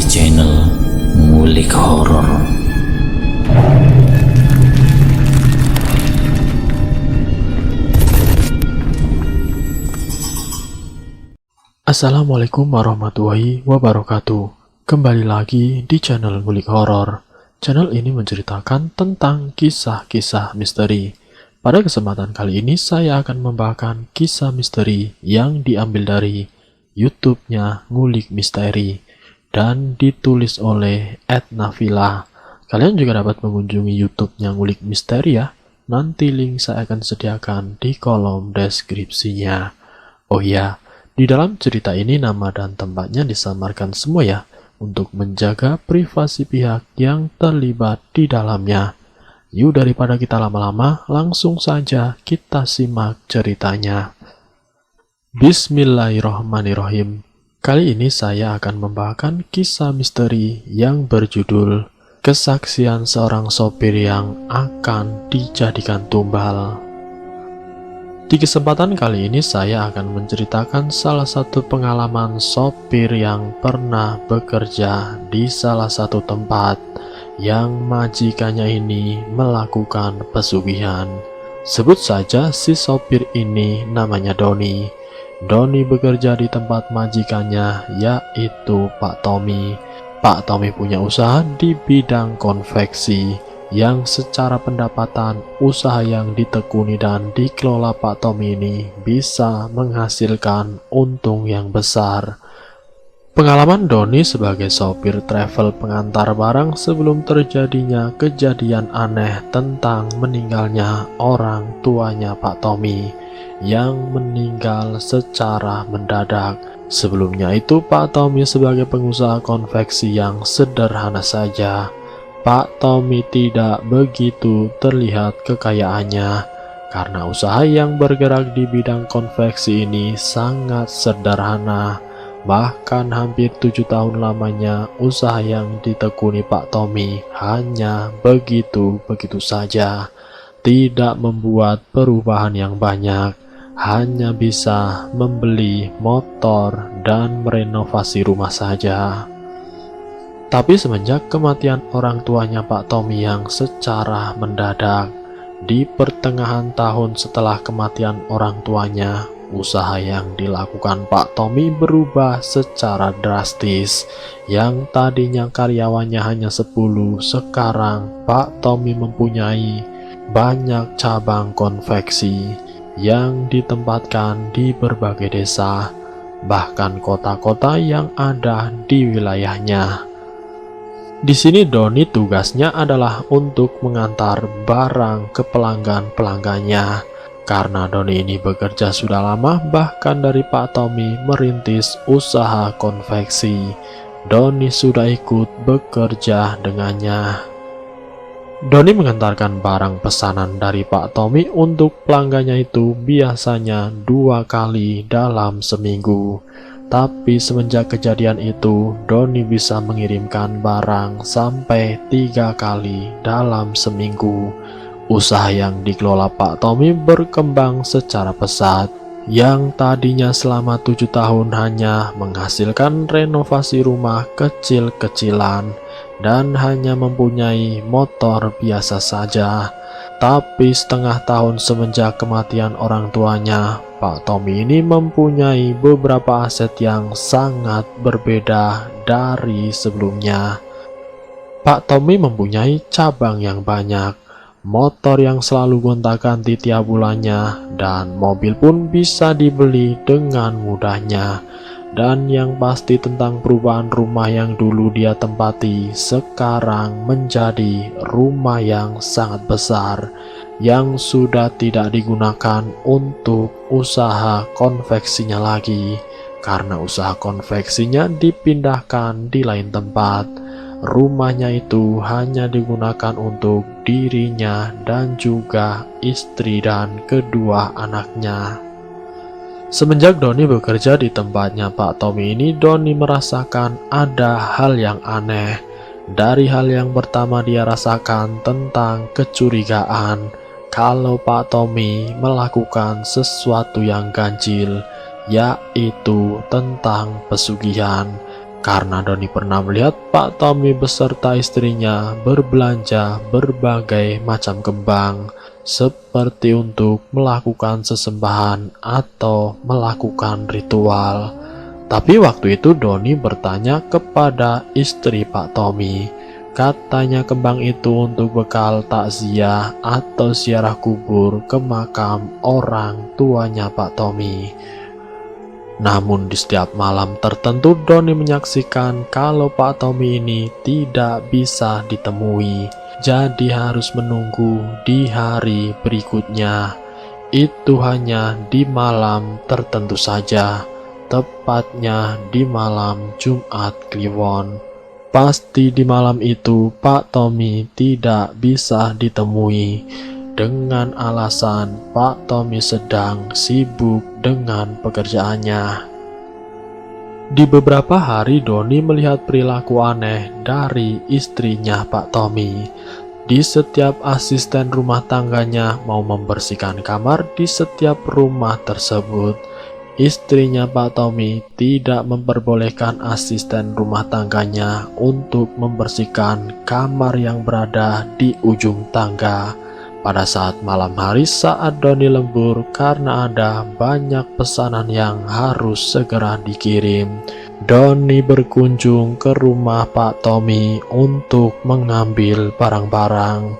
channel Ngulik Horor. Assalamualaikum warahmatullahi wabarakatuh. Kembali lagi di channel Ngulik Horor. Channel ini menceritakan tentang kisah-kisah misteri. Pada kesempatan kali ini saya akan membawakan kisah misteri yang diambil dari YouTube-nya Ngulik Misteri dan ditulis oleh @nafila. Kalian juga dapat mengunjungi YouTube-nya Ngulik Misteri ya. Nanti link saya akan sediakan di kolom deskripsinya. Oh iya, di dalam cerita ini nama dan tempatnya disamarkan semua ya, untuk menjaga privasi pihak yang terlibat di dalamnya. Yuk daripada kita lama-lama, langsung saja kita simak ceritanya. Bismillahirrahmanirrahim. Kali ini saya akan membawakan kisah misteri yang berjudul Kesaksian Seorang Sopir yang Akan Dijadikan Tumbal. Di kesempatan kali ini saya akan menceritakan salah satu pengalaman sopir yang pernah bekerja di salah satu tempat yang majikannya ini melakukan pesugihan. Sebut saja si sopir ini namanya Doni. Doni bekerja di tempat majikannya yaitu Pak Tommy. Pak Tommy punya usaha di bidang konveksi yang secara pendapatan usaha yang ditekuni dan dikelola Pak Tommy ini bisa menghasilkan untung yang besar. Pengalaman Doni sebagai sopir travel pengantar barang sebelum terjadinya kejadian aneh tentang meninggalnya orang tuanya Pak Tommy yang meninggal secara mendadak. Sebelumnya itu Pak Tommy sebagai pengusaha konveksi yang sederhana saja. Pak Tommy tidak begitu terlihat kekayaannya karena usaha yang bergerak di bidang konveksi ini sangat sederhana. Bahkan hampir 7 tahun lamanya usaha yang ditekuni Pak Tommy hanya begitu-begitu saja, tidak membuat perubahan yang banyak, hanya bisa membeli motor dan merenovasi rumah saja. Tapi semenjak kematian orang tuanya Pak Tommy yang secara mendadak, di pertengahan tahun setelah kematian orang tuanya, usaha yang dilakukan Pak Tommy berubah secara drastis. Yang tadinya karyawannya hanya 10, sekarang Pak Tommy mempunyai banyak cabang konveksi yang ditempatkan di berbagai desa, bahkan kota-kota yang ada di wilayahnya. Di sini Doni tugasnya adalah untuk mengantar barang ke pelanggan-pelanggannya. Karena Doni ini bekerja sudah lama, bahkan dari Pak Tommy merintis usaha konveksi, Doni sudah ikut bekerja dengannya. Doni mengantarkan barang pesanan dari Pak Tommy untuk pelanggannya itu biasanya 2 kali dalam seminggu. Tapi semenjak kejadian itu, Doni bisa mengirimkan barang sampai 3 kali dalam seminggu. Usaha yang dikelola Pak Tommy berkembang secara pesat. Yang tadinya selama 7 tahun hanya menghasilkan renovasi rumah kecil-kecilan dan hanya mempunyai motor biasa saja. Tapi setengah tahun semenjak kematian orang tuanya, Pak Tommy ini mempunyai beberapa aset yang sangat berbeda dari sebelumnya. Pak Tommy mempunyai cabang yang banyak, motor yang selalu gonta-ganti tiap bulannya, dan mobil pun bisa dibeli dengan mudahnya. Dan yang pasti tentang perubahan rumah yang dulu dia tempati sekarang menjadi rumah yang sangat besar yang sudah tidak digunakan untuk usaha konveksinya lagi karena usaha konveksinya dipindahkan di lain tempat. Rumahnya itu hanya digunakan untuk dirinya dan juga istri dan kedua anaknya. Semenjak Doni bekerja di tempatnya Pak Tommy ini, Doni merasakan ada hal yang aneh. Dari hal yang pertama dia rasakan tentang kecurigaan kalau Pak Tommy melakukan sesuatu yang ganjil, yaitu tentang pesugihan. karena Doni pernah melihat Pak Tommy beserta istrinya berbelanja berbagai macam kembang seperti untuk melakukan sesembahan atau melakukan ritual. Tapi waktu itu Doni bertanya kepada istri Pak Tommy, katanya kembang itu untuk bekal takziah atau ziarah kubur ke makam orang tuanya Pak Tommy. Namun di setiap malam tertentu Doni menyaksikan kalau Pak Tommy ini tidak bisa ditemui, jadi harus menunggu di hari berikutnya. Itu hanya di malam tertentu saja, tepatnya di malam Jumat Kliwon. Pasti di malam itu Pak Tommy tidak bisa ditemui, dengan alasan Pak Tommy sedang sibuk dengan pekerjaannya. Di beberapa hari Doni melihat perilaku aneh dari istrinya Pak Tommy. Di setiap asisten rumah tangganya mau membersihkan kamar di setiap rumah tersebut, istrinya Pak Tommy tidak memperbolehkan asisten rumah tangganya untuk membersihkan kamar yang berada di ujung tangga. Pada saat malam hari saat Doni lembur karena ada banyak pesanan yang harus segera dikirim, Doni berkunjung ke rumah Pak Tommy untuk mengambil barang-barang.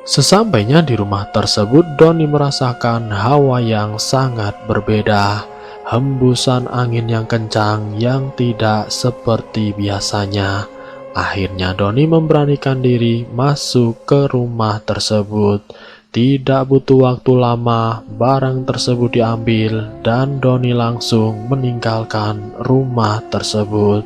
Sesampainya di rumah tersebut, Doni merasakan hawa yang sangat berbeda, hembusan angin yang kencang yang tidak seperti biasanya. Akhirnya Doni memberanikan diri masuk ke rumah tersebut. Tidak butuh waktu lama, barang tersebut diambil dan Doni langsung meninggalkan rumah tersebut.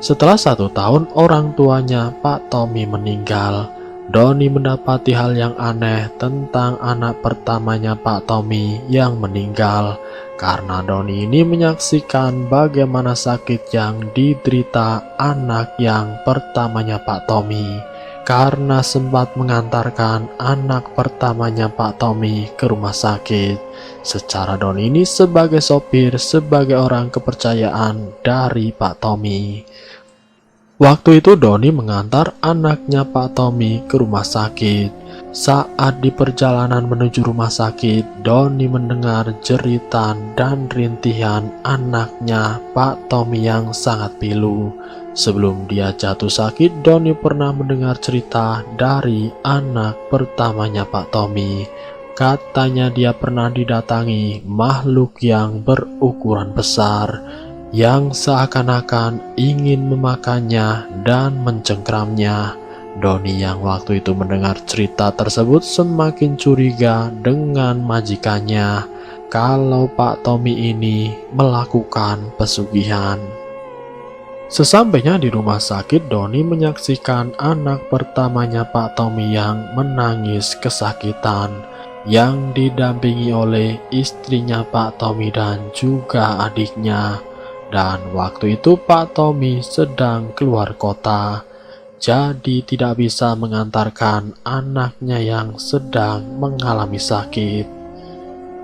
Setelah 1 tahun orang tuanya Pak Tommy meninggal, Doni mendapati hal yang aneh tentang anak pertamanya Pak Tommy yang meninggal, karena Doni ini menyaksikan bagaimana sakit yang diderita anak yang pertamanya Pak Tommy, karena sempat mengantarkan anak pertamanya Pak Tommy ke rumah sakit. Secara Doni ini sebagai sopir, sebagai orang kepercayaan dari Pak Tommy. Waktu itu Doni mengantar anaknya Pak Tommy ke rumah sakit. Saat di perjalanan menuju rumah sakit, Doni mendengar jeritan dan rintihan anaknya Pak Tommy yang sangat pilu. Sebelum dia jatuh sakit, Doni pernah mendengar cerita dari anak pertamanya Pak Tommy. Katanya dia pernah didatangi makhluk yang berukuran besar, yang seakan-akan ingin memakannya dan mencengkramnya. Doni yang waktu itu mendengar cerita tersebut semakin curiga dengan majikannya kalau Pak Tommy ini melakukan pesugihan. Sesampainya di rumah sakit, Doni menyaksikan anak pertamanya Pak Tommy yang menangis kesakitan, yang didampingi oleh istrinya Pak Tommy dan juga adiknya. Dan waktu itu Pak Tommy sedang keluar kota, jadi tidak bisa mengantarkan anaknya yang sedang mengalami sakit.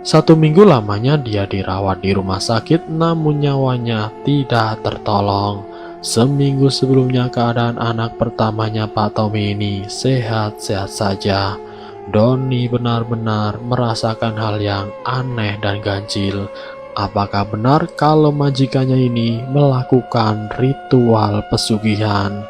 1 minggu lamanya dia dirawat di rumah sakit, namun nyawanya tidak tertolong. Seminggu sebelumnya keadaan anak pertamanya Pak Tommy ini sehat-sehat saja. Doni benar-benar merasakan hal yang aneh dan ganjil. Apakah benar kalau majikannya ini melakukan ritual pesugihan?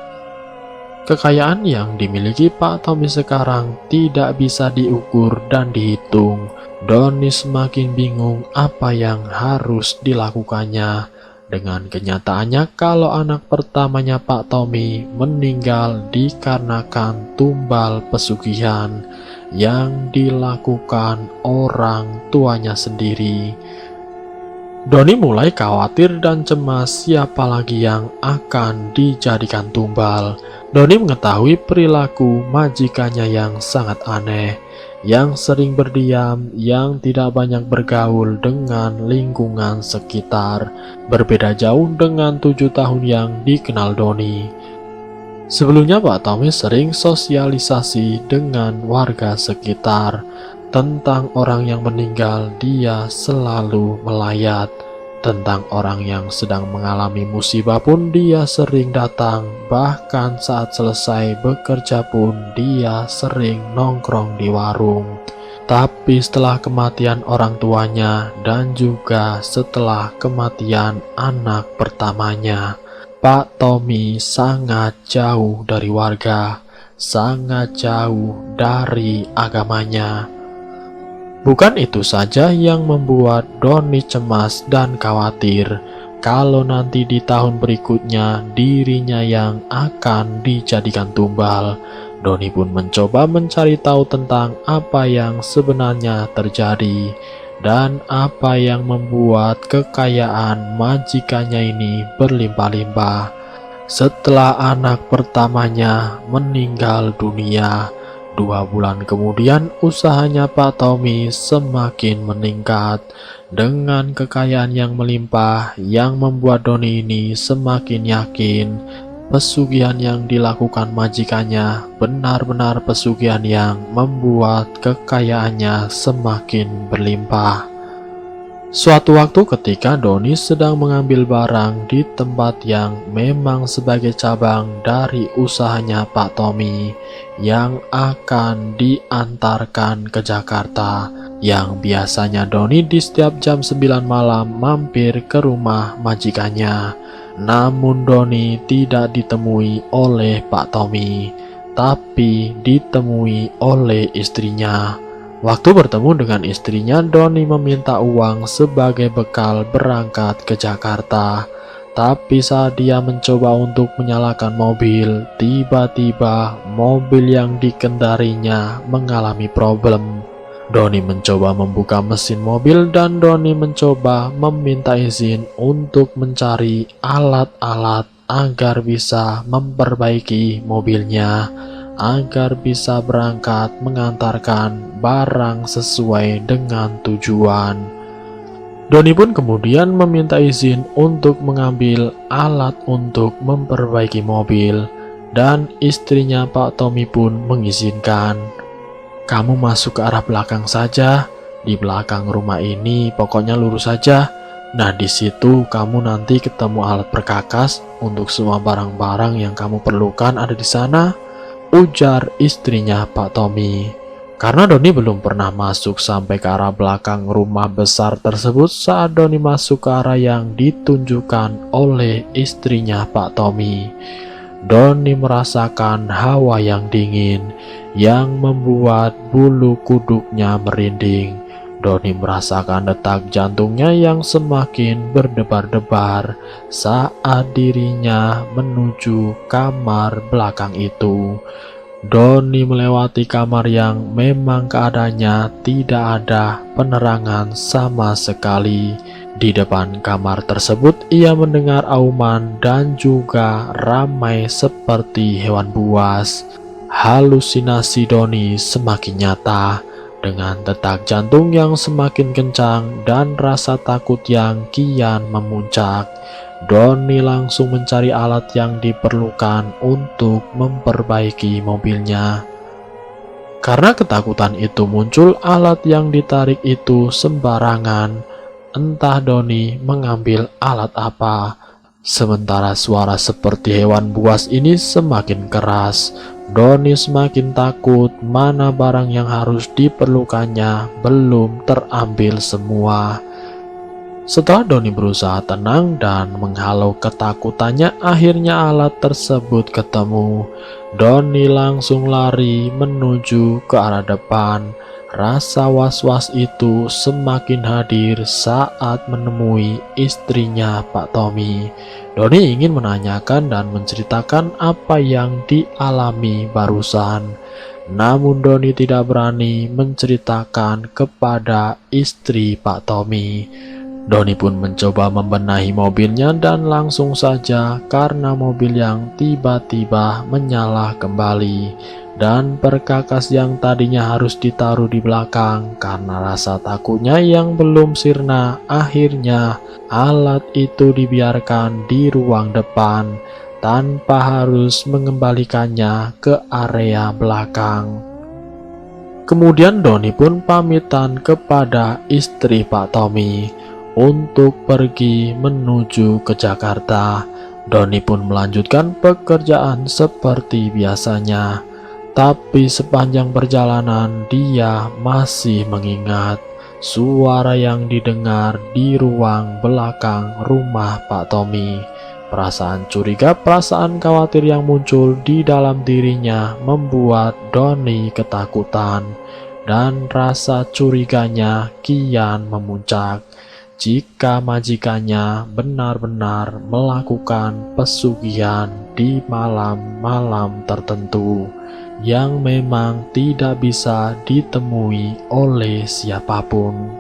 Kekayaan yang dimiliki Pak Tommy sekarang tidak bisa diukur dan dihitung. Doni semakin bingung apa yang harus dilakukannya. Dengan kenyataannya kalau anak pertamanya Pak Tommy meninggal dikarenakan tumbal pesugihan yang dilakukan orang tuanya sendiri. Doni mulai khawatir dan cemas siapa lagi yang akan dijadikan tumbal. Doni mengetahui perilaku majikannya yang sangat aneh, yang sering berdiam, yang tidak banyak bergaul dengan lingkungan sekitar, berbeda jauh dengan 7 tahun yang dikenal Doni. Sebelumnya Pak Tommy sering sosialisasi dengan warga sekitar. Tentang orang yang meninggal, dia selalu melayat. Tentang orang yang sedang mengalami musibah pun dia sering datang, bahkan saat selesai bekerja pun dia sering nongkrong di warung. Tapi setelah kematian orang tuanya dan juga setelah kematian anak pertamanya, Pak Tommy sangat jauh dari warga, sangat jauh dari agamanya. Bukan itu saja yang membuat Doni cemas dan khawatir kalau nanti di tahun berikutnya dirinya yang akan dijadikan tumbal. Doni pun mencoba mencari tahu tentang apa yang sebenarnya terjadi dan apa yang membuat kekayaan majikannya ini berlimpah-limpah. Setelah anak pertamanya meninggal dunia, 2 bulan kemudian usahanya Pak Tommy semakin meningkat dengan kekayaan yang melimpah yang membuat Doni ini semakin yakin pesugihan yang dilakukan majikannya benar-benar pesugihan yang membuat kekayaannya semakin berlimpah. Suatu waktu ketika Doni sedang mengambil barang di tempat yang memang sebagai cabang dari usahanya Pak Tommy yang akan diantarkan ke Jakarta, yang biasanya Doni di setiap jam 9 malam mampir ke rumah majikannya. Namun Doni tidak ditemui oleh Pak Tommy, tapi ditemui oleh istrinya. Waktu bertemu dengan istrinya, Doni meminta uang sebagai bekal berangkat ke Jakarta. Tapi saat dia mencoba untuk menyalakan mobil, tiba-tiba mobil yang dikendarinya mengalami problem. Doni mencoba membuka mesin mobil dan Doni mencoba meminta izin untuk mencari alat-alat agar bisa memperbaiki mobilnya, agar bisa berangkat mengantarkan barang sesuai dengan tujuan. Doni pun kemudian meminta izin untuk mengambil alat untuk memperbaiki mobil, dan istrinya Pak Tommy pun mengizinkan. Kamu masuk ke arah belakang saja, di belakang rumah ini pokoknya lurus saja. Nah, di situ kamu nanti ketemu alat perkakas untuk semua barang-barang yang kamu perlukan ada di sana, ujar istrinya Pak Tommy. Karena Doni belum pernah masuk sampai ke arah belakang rumah besar tersebut, saat Doni masuk ke arah yang ditunjukkan oleh istrinya Pak Tommy, Doni merasakan hawa yang dingin yang membuat bulu kuduknya merinding. Doni merasakan detak jantungnya yang semakin berdebar-debar saat dirinya menuju kamar belakang itu. Doni melewati kamar yang memang keadaannya tidak ada penerangan sama sekali. Di depan kamar tersebut ia mendengar auman dan juga ramai seperti hewan buas. Halusinasi Doni semakin nyata dengan detak jantung yang semakin kencang dan rasa takut yang kian memuncak. Doni langsung mencari alat yang diperlukan untuk memperbaiki mobilnya. Karena ketakutan itu muncul, alat yang ditarik itu sembarangan. Entah Doni mengambil alat apa. Sementara suara seperti hewan buas ini semakin keras. Doni semakin takut mana barang yang harus diperlukannya belum terambil semua. Setelah Doni berusaha tenang dan menghalau ketakutannya, akhirnya alat tersebut ketemu. Doni langsung lari menuju ke arah depan. Rasa was-was itu semakin hadir saat menemui istrinya Pak Tommy. Doni ingin menanyakan dan menceritakan apa yang dialami barusan. Namun Doni tidak berani menceritakan kepada istri Pak Tommy. Doni pun mencoba membenahi mobilnya dan langsung saja karena mobil yang tiba-tiba menyala kembali dan perkakas yang tadinya harus ditaruh di belakang karena rasa takutnya yang belum sirna, akhirnya alat itu dibiarkan di ruang depan tanpa harus mengembalikannya ke area belakang. Kemudian Doni pun pamitan kepada istri Pak Tommy untuk pergi menuju ke Jakarta. Doni pun melanjutkan pekerjaan seperti biasanya. Tapi sepanjang perjalanan dia masih mengingat suara yang didengar di ruang belakang rumah Pak Tommy. Perasaan curiga, perasaan khawatir yang muncul di dalam dirinya membuat Doni ketakutan, dan rasa curiganya kian memuncak jika majikannya benar-benar melakukan pesugihan di malam-malam tertentu yang memang tidak bisa ditemui oleh siapapun.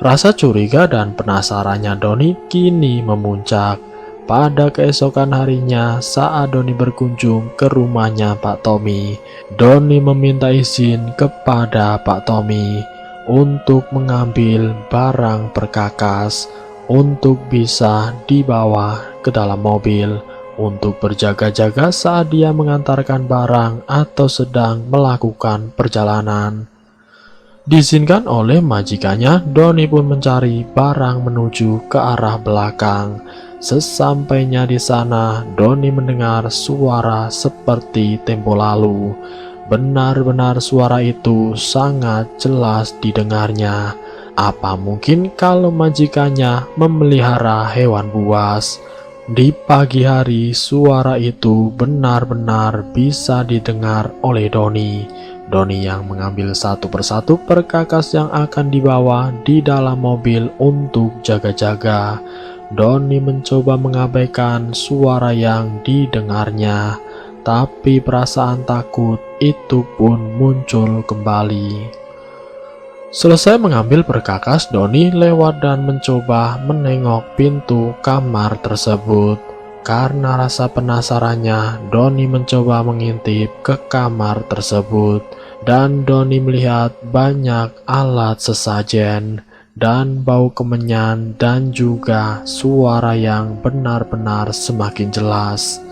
Rasa curiga dan penasarannya Doni kini memuncak. Pada keesokan harinya saat Doni berkunjung ke rumahnya Pak Tommy, Doni meminta izin kepada Pak Tommy untuk mengambil barang perkakas untuk bisa dibawa ke dalam mobil untuk berjaga-jaga saat dia mengantarkan barang atau sedang melakukan perjalanan. Diizinkan oleh majikannya, Doni pun mencari barang menuju ke arah belakang. Sesampainya di sana, Doni mendengar suara seperti tempo lalu. Benar-benar suara itu sangat jelas didengarnya. Apa mungkin kalau majikannya memelihara hewan buas? Di pagi hari, suara itu benar-benar bisa didengar oleh Doni. Doni yang mengambil satu persatu perkakas yang akan dibawa di dalam mobil untuk jaga-jaga. Doni mencoba mengabaikan suara yang didengarnya, tapi perasaan takut itu pun muncul kembali. Selesai mengambil perkakas, Doni lewat dan mencoba menengok pintu kamar tersebut. Karena rasa penasarannya, Doni mencoba mengintip ke kamar tersebut. Dan Doni melihat banyak alat sesajen dan bau kemenyan dan juga suara yang benar-benar semakin jelas.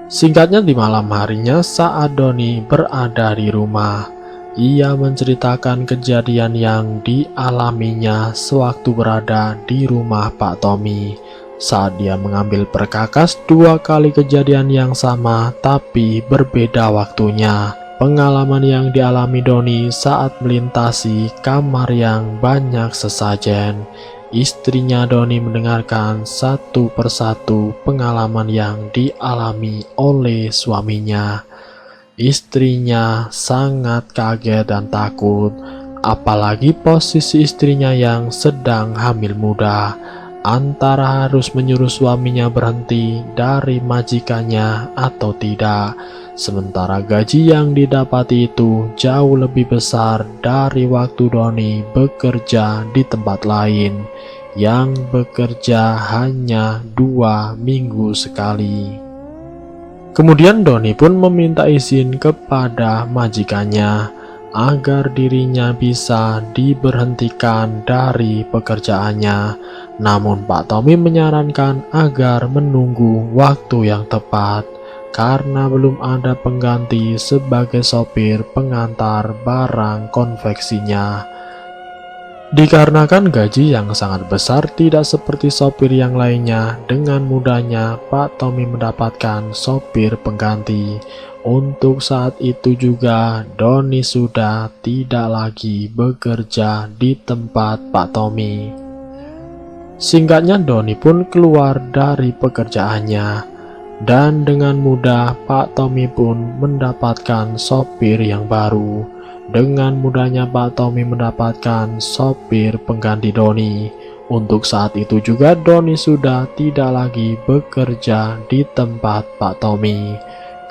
Singkatnya, di malam harinya saat Doni berada di rumah, ia menceritakan kejadian yang dialaminya sewaktu berada di rumah Pak Tommy. Saat dia mengambil perkakas, 2 kali kejadian yang sama tapi berbeda waktunya. Pengalaman yang dialami Doni saat melintasi kamar yang banyak sesajen. Istrinya Doni mendengarkan satu persatu pengalaman yang dialami oleh suaminya. Istrinya sangat kaget dan takut, apalagi posisi istrinya yang sedang hamil muda, antara harus menyuruh suaminya berhenti dari majikannya atau tidak, sementara gaji yang didapati itu jauh lebih besar dari waktu Doni bekerja di tempat lain, yang bekerja hanya 2 minggu sekali. Kemudian Doni pun meminta izin kepada majikannya agar dirinya bisa diberhentikan dari pekerjaannya. Namun Pak Tommy menyarankan agar menunggu waktu yang tepat karena belum ada pengganti sebagai sopir pengantar barang konveksinya. Dikarenakan gaji yang sangat besar tidak seperti sopir yang lainnya, dengan mudahnya Pak Tommy mendapatkan sopir pengganti. Untuk saat itu juga Doni sudah tidak lagi bekerja di tempat Pak Tommy. Singkatnya, Doni pun keluar dari pekerjaannya, dan dengan mudah Pak Tommy pun mendapatkan sopir yang baru. Dengan mudahnya Pak Tommy mendapatkan sopir pengganti Doni. Untuk saat itu juga Doni sudah tidak lagi bekerja di tempat Pak Tommy.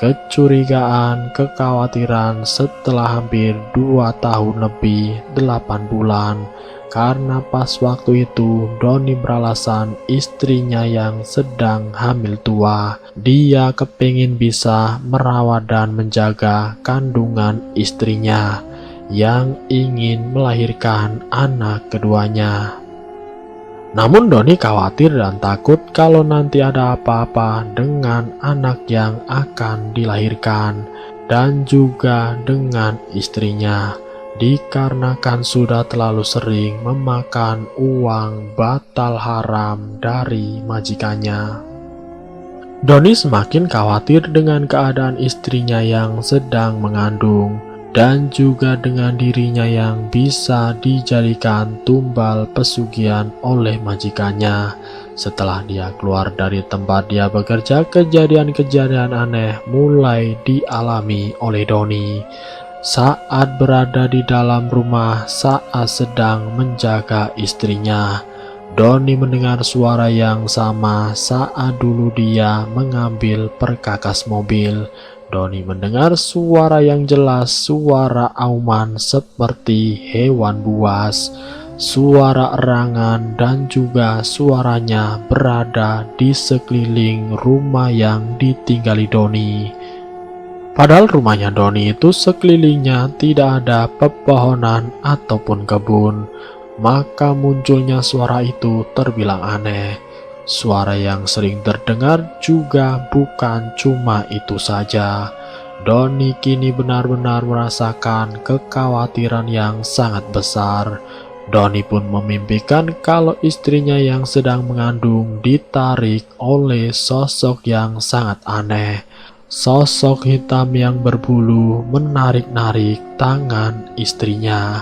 Kecurigaan, kekhawatiran setelah hampir 2 tahun lebih 8 bulan. Karena pas waktu itu Doni beralasan istrinya yang sedang hamil tua. Dia kepingin bisa merawat dan menjaga kandungan istrinya yang ingin melahirkan anak keduanya. Namun Doni khawatir dan takut kalau nanti ada apa-apa dengan anak yang akan dilahirkan dan juga dengan istrinya. dikarenakan sudah terlalu sering memakan uang batal haram dari majikannya. Doni semakin khawatir dengan keadaan istrinya yang sedang mengandung dan juga dengan dirinya yang bisa dijadikan tumbal pesugihan oleh majikannya. Setelah dia keluar dari tempat dia bekerja, kejadian-kejadian aneh mulai dialami oleh Doni. Saat berada di dalam rumah saat sedang menjaga istrinya, Doni mendengar suara yang sama saat dulu dia mengambil perkakas mobil. Doni mendengar suara yang jelas, suara auman seperti hewan buas, suara erangan, dan juga suaranya berada di sekeliling rumah yang ditinggali Doni. Padahal rumahnya Doni itu sekelilingnya tidak ada pepohonan ataupun kebun. Maka munculnya suara itu terbilang aneh. Suara yang sering terdengar juga bukan cuma itu saja. Doni kini benar-benar merasakan kekhawatiran yang sangat besar. Doni pun memimpikan kalau istrinya yang sedang mengandung ditarik oleh sosok yang sangat aneh. Sosok hitam yang berbulu menarik-narik tangan istrinya.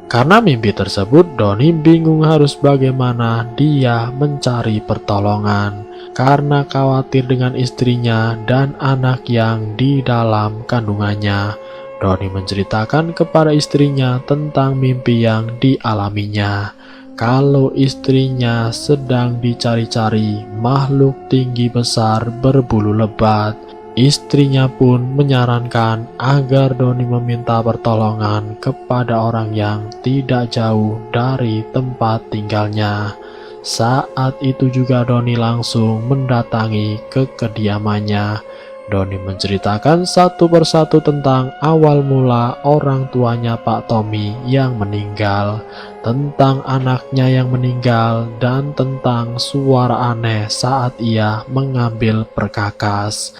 Karena mimpi tersebut, Doni bingung harus bagaimana dia mencari pertolongan. Karena khawatir dengan istrinya dan anak yang di dalam kandungannya, Doni menceritakan kepada istrinya tentang mimpi yang dialaminya. Kalau istrinya sedang dicari-cari makhluk tinggi besar berbulu lebat. Istrinya pun menyarankan agar Doni meminta pertolongan kepada orang yang tidak jauh dari tempat tinggalnya. Saat itu juga Doni langsung mendatangi ke kediamannya. Doni menceritakan satu persatu tentang awal mula orang tuanya Pak Tommy yang meninggal, tentang anaknya yang meninggal, dan tentang suara aneh saat ia mengambil perkakas.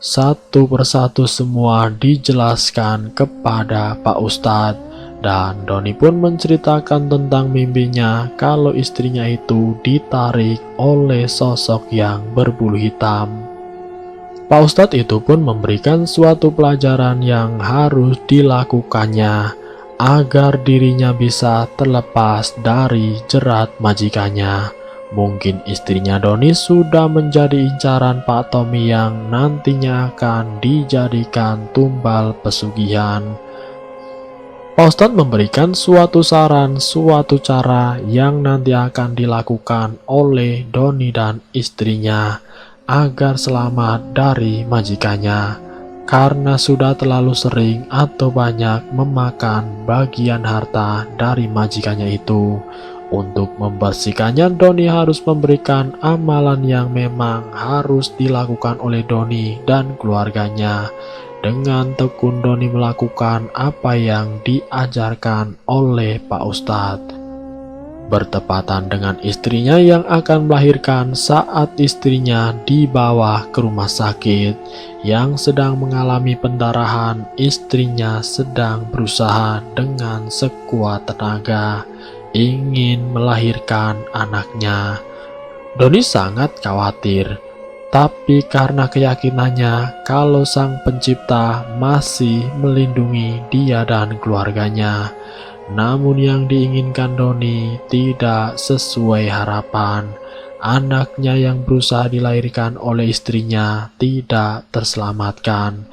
Satu persatu semua dijelaskan kepada Pak Ustadz, dan Doni pun menceritakan tentang mimpinya kalau istrinya itu ditarik oleh sosok yang berbulu hitam. Pak Ustadz itu pun memberikan suatu pelajaran yang harus dilakukannya agar dirinya bisa terlepas dari jerat majikannya. Mungkin istrinya Doni sudah menjadi incaran Pak Tommy yang nantinya akan dijadikan tumbal pesugihan. Pak Ustadz memberikan suatu saran, suatu cara yang nanti akan dilakukan oleh Doni dan istrinya agar selamat dari majikannya, karena sudah terlalu sering atau banyak memakan bagian harta dari majikannya itu. Untuk membersihkannya, Doni harus memberikan amalan yang memang harus dilakukan oleh Doni dan keluarganya. Dengan tekun Doni melakukan apa yang diajarkan oleh Pak Ustadz. Bertepatan dengan istrinya yang akan melahirkan saat istrinya dibawa ke rumah sakit yang sedang mengalami pendarahan, istrinya sedang berusaha dengan sekuat tenaga ingin melahirkan anaknya. Doni sangat khawatir, tapi karena keyakinannya kalau Sang Pencipta masih melindungi dia dan keluarganya. Namun yang diinginkan Doni tidak sesuai harapan. Anaknya yang berusaha dilahirkan oleh istrinya tidak terselamatkan.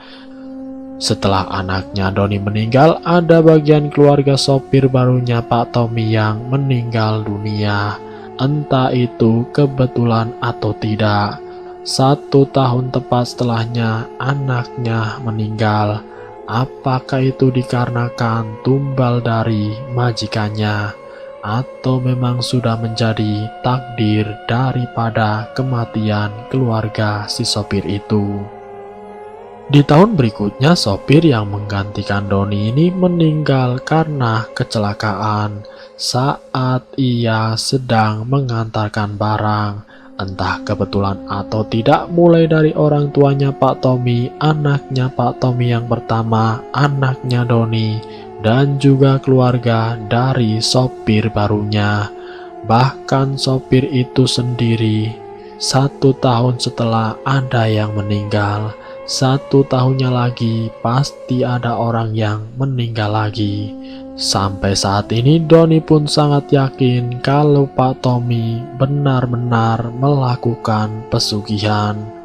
Setelah anaknya Doni meninggal, ada bagian keluarga sopir barunya Pak Tommy yang meninggal dunia. Entah itu kebetulan atau tidak. 1 tahun tepat setelahnya anaknya meninggal. Apakah itu dikarenakan tumbal dari majikannya, atau memang sudah menjadi takdir daripada kematian keluarga si sopir itu? Di tahun berikutnya, sopir yang menggantikan Doni ini meninggal karena kecelakaan saat ia sedang mengantarkan barang. Entah kebetulan atau tidak, mulai dari orang tuanya Pak Tommy, anaknya Pak Tommy yang pertama, anaknya Doni, dan juga keluarga dari sopir barunya. Bahkan sopir itu sendiri 1 tahun setelah ada yang meninggal, 1 tahunnya lagi pasti ada orang yang meninggal lagi. Sampai saat ini Doni pun sangat yakin kalau Pak Tommy benar-benar melakukan pesugihan.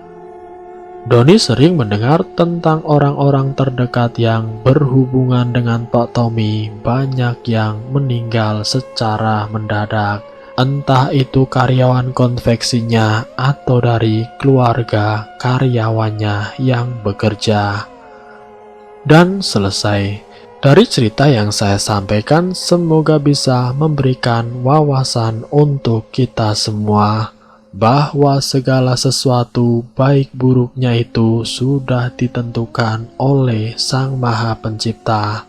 Doni sering mendengar tentang orang-orang terdekat yang berhubungan dengan Pak Tommy, banyak yang meninggal secara mendadak. Entah itu karyawan konveksinya atau dari keluarga karyawannya yang bekerja. Dan selesai. Dari cerita yang saya sampaikan, semoga bisa memberikan wawasan untuk kita semua bahwa segala sesuatu baik buruknya itu sudah ditentukan oleh Sang Maha Pencipta.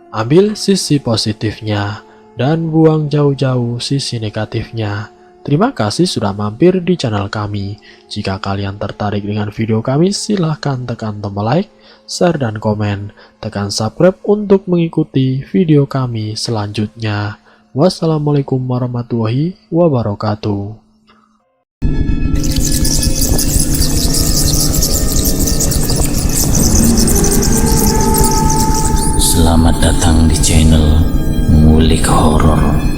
Ambil sisi positifnya dan buang jauh-jauh sisi negatifnya. Terima kasih sudah mampir di channel kami. Jika kalian tertarik dengan video kami, silahkan tekan tombol like, share, dan komen. Tekan subscribe untuk mengikuti video kami selanjutnya. Wassalamualaikum warahmatullahi wabarakatuh. Selamat datang di channel Ngulik Horor.